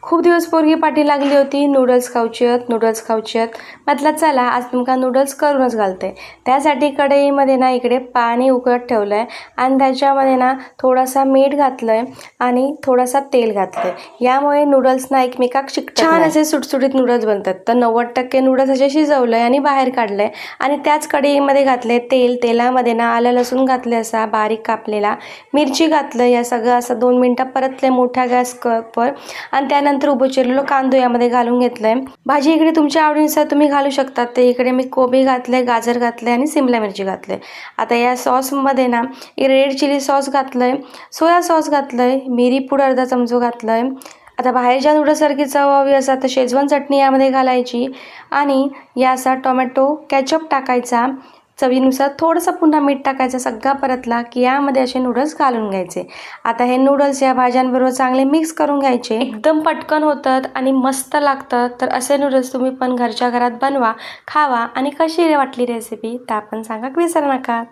खूप दिवस पोरगी पाठी लागली होती नूडल्स खाऊची आहेत. म्हटलं चला आज तुमका नूडल्स करूनच घालते. त्यासाठी कढईमध्ये ना इकडे पाणी उकळत ठेवलं आहे आणि त्याच्यामध्ये ना थोडासा मीठ घातलं आहे आणि थोडासा तेल घातलं आहे. यामुळे नूडल्स ना एकमेकाक चिकटत छान असे सुटसुटीत नूडल्स बनतात. तर 90% नूडल्स असे शिजवलं आहे आणि बाहेर काढलं आहे आणि त्याच कढईमध्ये घातले तेलामध्ये ना आलं लसूण घातले, असा बारीक कापलेला मिरची घातलं. या सगळं असं 2 मिनटं परतले मोठ्या गॅसवर आणि त्यानंतर उभं चिरलेलं कांदो यामध्ये घालून घेतलंय. भाजी इकडे तुमच्या आवडीनुसार तुम्ही घालू शकता. तर इकडे मी कोबी घातले, गाजर घातले आणि सिमला मिरची घातले. आता या सॉसमध्ये ना रेड चिली सॉस घातलंय, सोया सॉस घातलंय, मिरी पूड अर्धा चमचा घातलंय. आता बाहेरच्या नूडल्ससारखी चव हवी असा तर शेजवान चटणी यामध्ये घालायची आणि याचा टोमॅटो केचप टाकायचा, चवीनुसार थोडंसं पुन्हा मीठ टाकायचं. सगळा परतला की यामध्ये असे नूडल्स घालून घ्यायचे. आता हे नूडल्स या भाज्यांबरोबर चांगले मिक्स करून घ्यायचे. एकदम पटकन होतात आणि मस्त लागतात. तर असे नूडल्स तुम्ही पण घरच्या घरात बनवा, खावा आणि कशी वाटली रेसिपी तर आपण सांगा विसरू नका.